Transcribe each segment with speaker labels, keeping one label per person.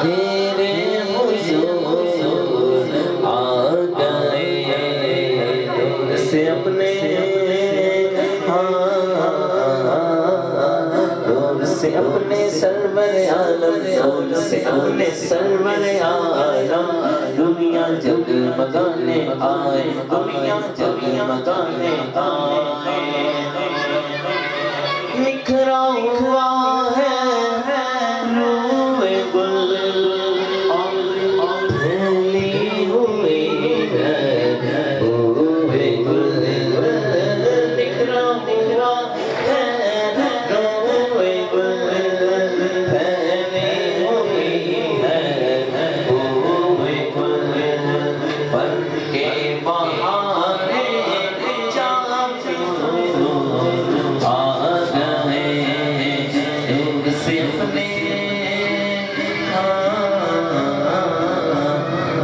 Speaker 1: تیرے حضور آ گئے سے اپنے نور سے اپنے سرور عالم نور سے اپنے سرور عالم دنیا جگمگانے آئے دنیا جگمگانے آئے نکھرا ہوا ہے روح گل پھیلی ہوئی ہے روح گل نکھرا ہوا ہے روح گل پھیلی ہوئی ہے روح گل پر کے بہانے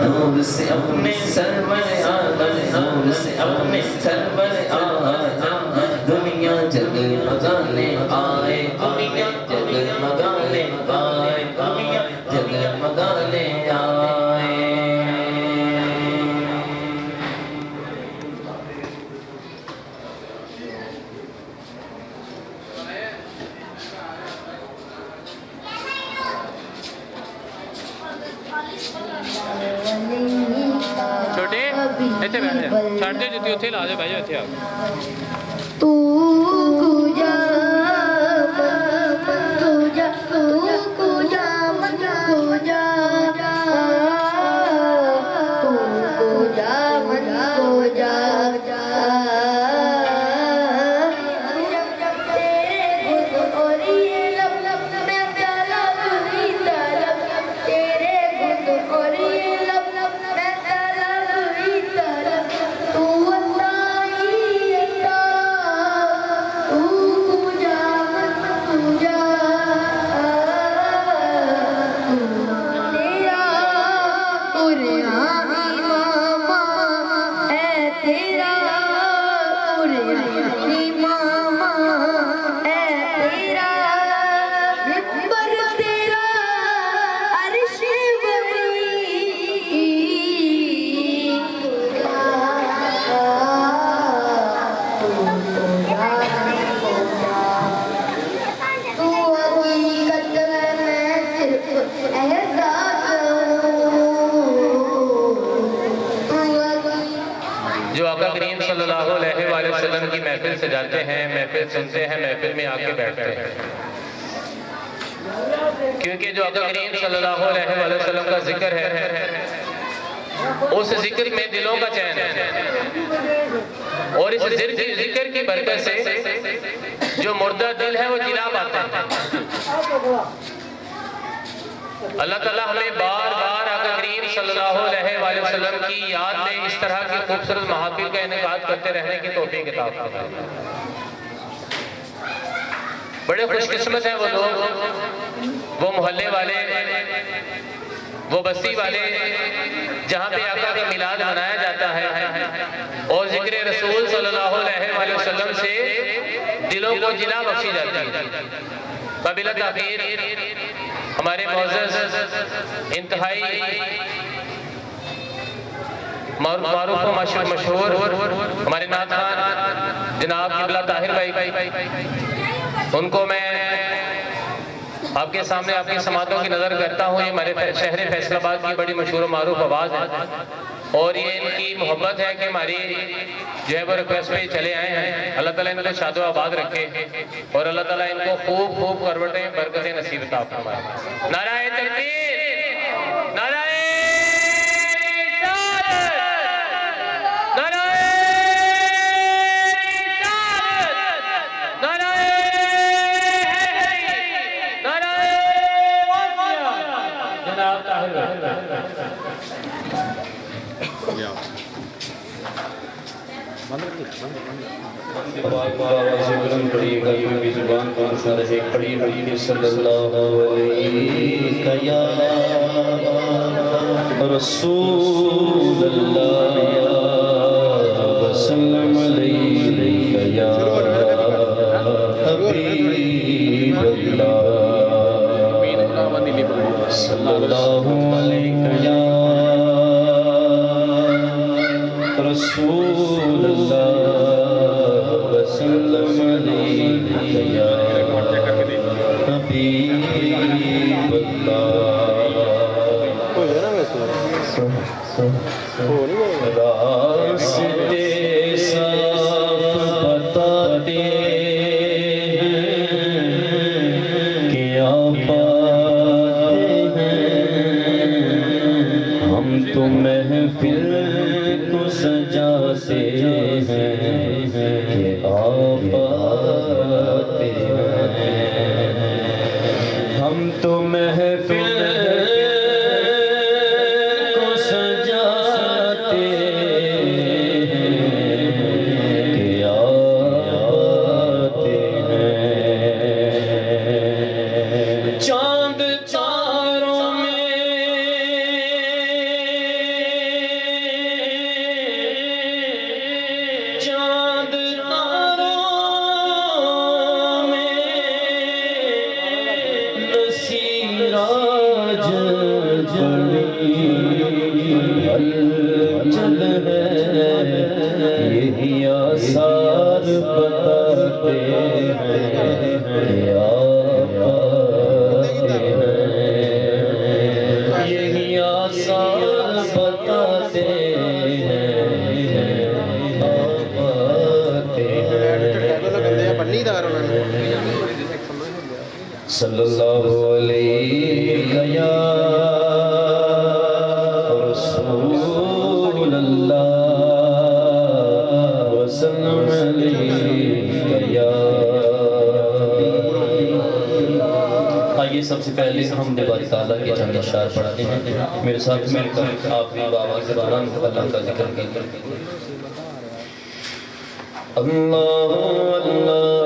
Speaker 1: نور سے اپنے سرور عالم نور سے اپنے سرور عالم دنیا جگمگانے آئے دنیا جگمگانے آئے دنیا جگمگانے آئے
Speaker 2: چھوٹے ایتھے بیٹھے چھاڑ دے جتی اتھے لا جا بھائی اتھے آپ
Speaker 3: تو کجا کجا کجا من کجا تو کجا من کجا تیرے گن اور یہ لب لب میں پیالا لوہی طلب تیرے گن اور یہ لب لب میں پیالا لوہی طلب تو
Speaker 2: جو آقا کریم صلی اللہ علیہ وآلہ وسلم کی محفل سے جاتے ہیں محفل سنتے ہیں محفل میں آ کے بیٹھتے ہیں کیونکہ جو آقا کریم صلی اللہ علیہ وآلہ وسلم کا ذکر ہے اس ذکر میں دلوں کا چین ہے اور اس ذکر کی برکت سے جو مردہ دل ہے وہ جلا پاتا ہے اللہ تعالیٰ ہمیں بار بار آقا کریم صلی اللہ علیہ وآلہ وسلم کی یاد میں اس طرح کی خوبصورت محافل کا انعقاد کرتے رہنے کی توفیق عطا فرمائے بڑے خوش قسمت ہیں وہ لوگ وہ محلے والے وہ بستی والے جہاں پہ آقا کا میلاد منایا جاتا ہے اور ذکر رسول صلی اللہ علیہ وآلہ وسلم سے دلوں کو جلا بخشی جاتی ہے قابل تاخیر ہمارے معزز انتہائی معروف و مشہور ہمارے نعت خان جناب قبلہ طاہر بھائی ان کو میں آپ کے سامنے آپ کی سماعتوں کی نظر کرتا ہوں یہ ہمارے شہر فیصل آباد کی بڑی مشہور و معروف آواز ہے اور یہ ان کی محبت ہے کہ ہماری جو ہے وہ ریکویسٹ میں چلے آئے ہیں اللہ تعالیٰ ان کو شاد و آباد رکھے اور اللہ تعالیٰ ان کو خوب خوب کروٹیں برکتیں نصیب عطا فرمائے نعرہ تکبیر نعرہ
Speaker 1: رسول اللہ وسلم علیہ یا حبیب اللہ اللہ علیہ یا رسول اللہ وسلم علیہ یا حبیب اللہ راستے صاف بتاتے ہیں کیا پاتے ہیں ہم تو محفل کو سجاتے ہیں کہ آپ آتے ہیں ہم تو محفل کو سجاتے ہیں کہ آتے ہیں چاند چاروں میں چاند تاروں میں نصیراج جلی ہلچل ہے یہی آثار بتاتے ہیں کہ آپ آتے ہیں یہی آثار بتاتے ہیں آپ آتے ہیں صلی اللہ علیہ یا رسول اللہ وسلم علیہ یا آئیے سب سے پہلے ہم باری تعالیٰ کے چند اشعار پڑھتے ہیں میرے ساتھ مل کر آپ بھی بابا سے باران اللہ کا ذکر کر اللہ اللہ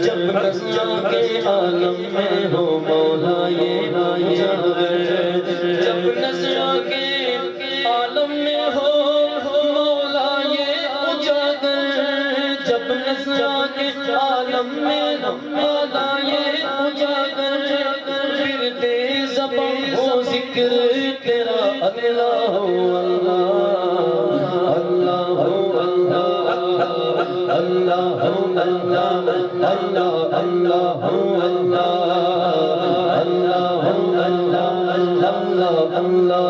Speaker 1: جب نسجا کے عالم میں ہو مولا یہ اجاگر ذکر تیرا اللہ اللہ اللہ اللہ اللہ اللہ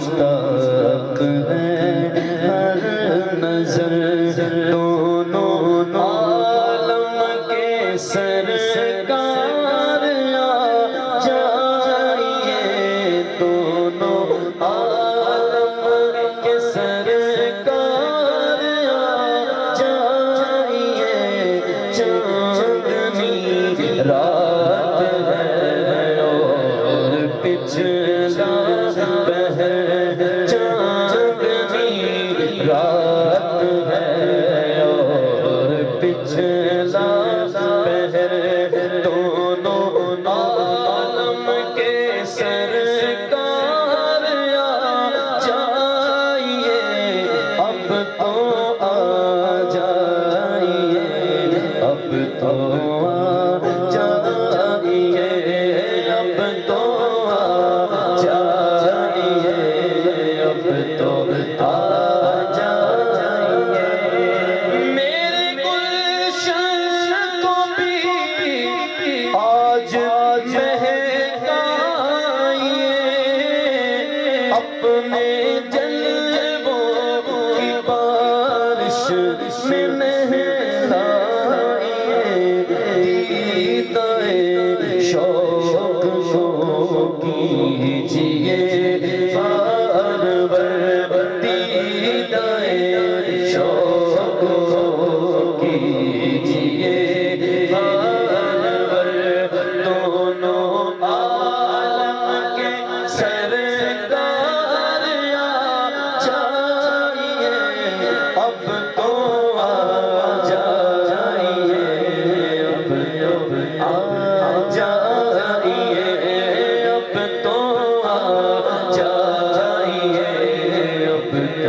Speaker 1: مشتاق ہے ہر نظر دونوں عالم کے سرکار آ جائیے دونوں عالم کے سرکار آ جائیے چاندنی رات ہے اور پچھلا پہر چاندنی رات ہے اور پچھلا پہر دونوں عالم کے سرکار آ جائیے اب تو آ جائیے اب تو آ جائیے اب تو آ جائیے اب تو آ جائیے میرے گلشن کو بھی آج مہکائیے اپنے جلووں کی بارش میں نہلائیے دیدۂ شوق کیجیے بار بار دیدۂ شوق کیجیے بار بار دونوں عالم کے سرکار آ جائیے اب تو آ جائیے اب آ جائیے اب تو آ جائیے اب تو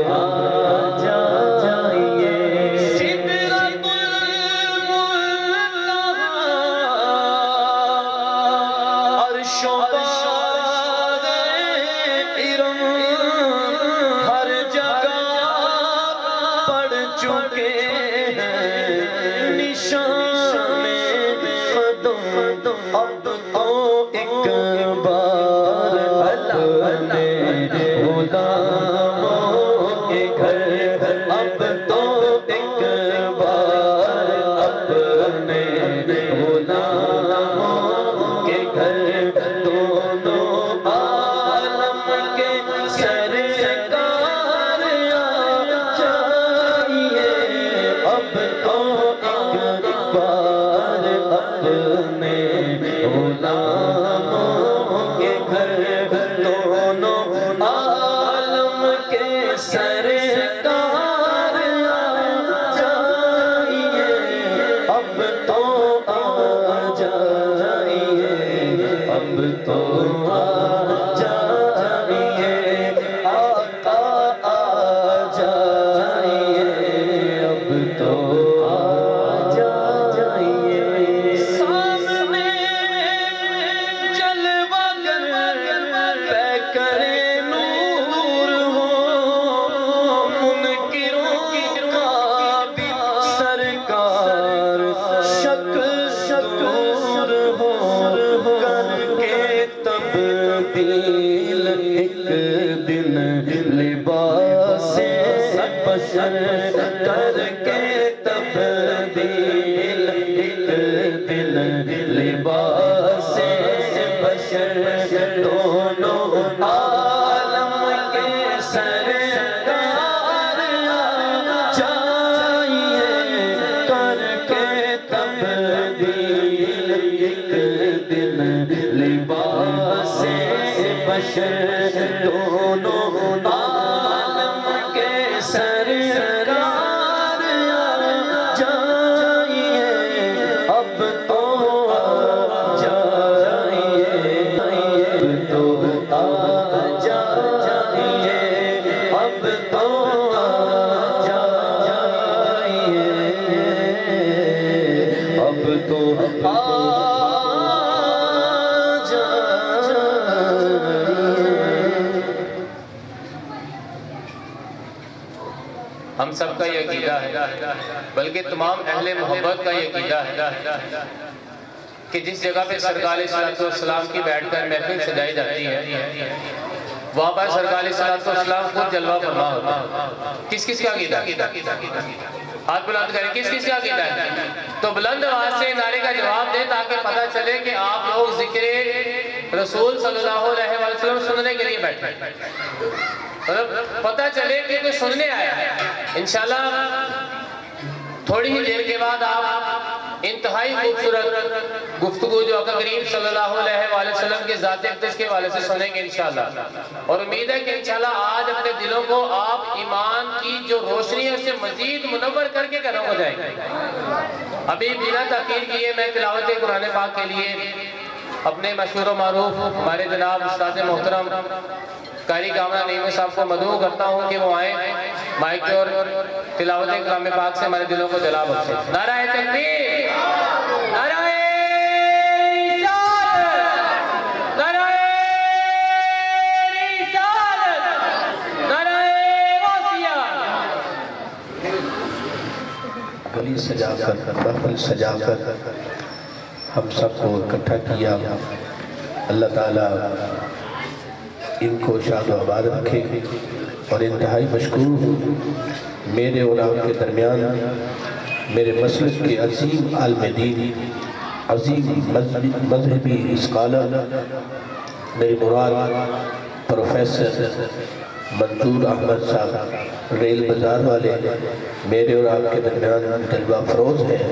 Speaker 1: آ جائیے سدرۃ المنتہا عرش و باد ارم ہر جگہ پڑ چکے ہیں نشان قدم اب تو ایک بار اپنے غلاموں کے گھر اب تو ایک بار اپنے غلاموں کے گھر دونوں عالم کے سرکار آ جائیے اب تو ایک بار اپنے غلاموں کے گھر دونوں عالم کے سرکار آ جائیے اب تو آ جائیے اب تو آ جائیے آقا آ جائیے اب تو آ جائیے سامنے جلوہ گر پہ کرے نور ہو منکروں کا بھی سرکار شک دور ہو کر کے تبدیل ایک دن لباس بشر کر کے تبدیل ایک دن لباس بشر دونوں عالم کے سرکار آ جائیے کر کے تبدیل ایک دن لباس بشر دونوں عالم کے سرکار آ جائیے اب تو آ جائیے اب تو آ جائیے اب تو آ جائیے اب تو آ
Speaker 2: ہم سب کا یہ عقیدہ ہے بلکہ تمام اہل محبت کا یہ عقیدہ ہے کہ جس جگہ پہ سرکار علیہ السلام کی بیٹھ کر محفل سجائی جاتی ہے وہاں پر سرکار علیہ السلام خود جلوہ فرما ہوتا ہے. کس کس کا عقیدہ؟ ہاتھ بلند کریں. کس کس کا عقیدہ ہے؟ تو بلند آواز سے نعرے کا جواب دیں تاکہ پتہ چلے کہ آپ لوگ ذکر رسول صلی اللہ علیہ وسلم سننے کے لیے بیٹھے. پتہ چلے کہ کوئی سننے آیا ہے. انشاءاللہ تھوڑی ہی دیر کے بعد آپ انتہائی خوبصورت گفتگو جو آقا کریم صلی اللہ علیہ وآلہ وسلم کے ذات اقدس کے والے سے سنیں گے انشاءاللہ. اور امید ہے کہ انشاءاللہ آج اپنے دلوں کو آپ ایمان کی جو روشنی ہے اسے مزید منور کر کے گھروں ہو جائیں گے. ابھی بنا تاخیر کیے میں تلاوت قرآن پاک کے لیے اپنے مشہور و معروف ہمارے جناب استاد محترم قاری کامران نعیمی صاحب کو مدعو کرتا ہوں کہ وہ آئیں مائک پہ اور تلاوت کلام پاک سے ہمارے دلوں کو جلا بخشیں. نعرہ تکبیر، نعرہ رسالت، نعرہ رسالت، نعرہ غوثیہ.
Speaker 4: گلی سجا کر محفل سجا کر ہم سب کو اکٹھا کیا. اللہ تعالیٰ ان کو شاد و آباد رکھے اور انتہائی مشکور ہوں میرے اور آپ کے درمیان میرے مسلک کے عظیم عالم دین، عظیم مذہبی اسکالر، میری مراد پروفیسر منظور احمد صاحب ریل بازار والے میرے اور آپ کے درمیان جلوہ فروز ہیں.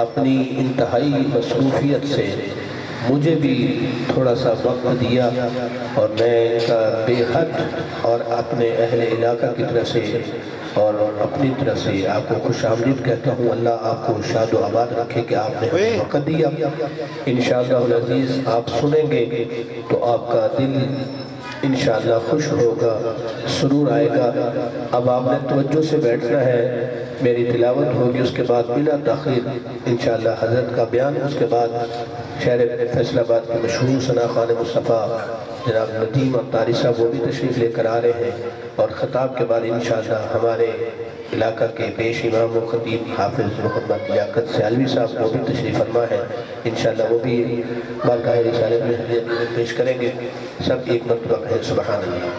Speaker 4: اپنی انتہائی مصروفیت سے مجھے بھی تھوڑا سا وقت دیا اور میں ان کا بے حد اور اپنے اہل علاقہ کی طرف سے اور اپنی طرف سے آپ کو خوش آمدید کہتا ہوں. اللہ آپ کو شاد و آباد رکھے کہ آپ نے ہمیں وقت دیا. انشاءاللہ العزیز آپ سنیں گے تو آپ کا دل انشاءاللہ خوش ہوگا، سرور آئے گا. اب آپ نے توجہ سے بیٹھنا ہے. میری تلاوت ہوگی، اس کے بعد بلا تاخیر انشاءاللہ حضرت کا بیان، اس کے بعد شہر فیصل آباد کے مشہور ثنا خوان مصطفیٰ جناب ندیم اختاری صاحب وہ بھی تشریف لے کر آ رہے ہیں. اور خطاب کے بعد انشاءاللہ ہمارے علاقہ کے پیش امام و خطیب حافظ محمد لیاقت سیالوی صاحب وہ بھی تشریف فرما ہے. انشاءاللہ وہ بھی بارگاہ رسالت میں ہدیت پیش کریں گے. سب ایک مرتبہ کہیں سبحان اللہ.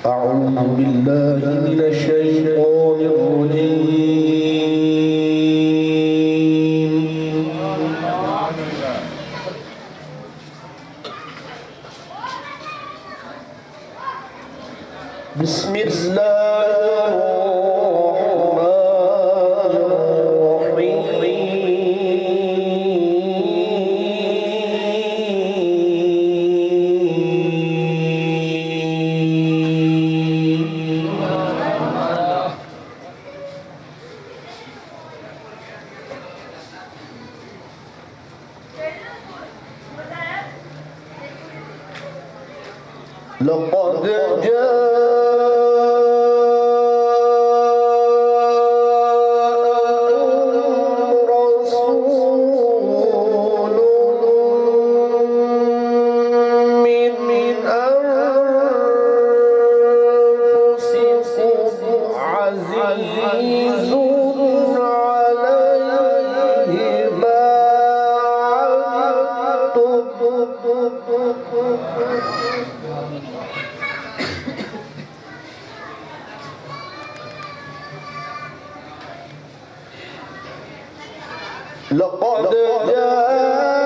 Speaker 4: أعوذ بالله من الشيطان الرجيم. بسم الله لقد جاءكم رسول من أنفسكم عزيز عليه ما لقد جاءكم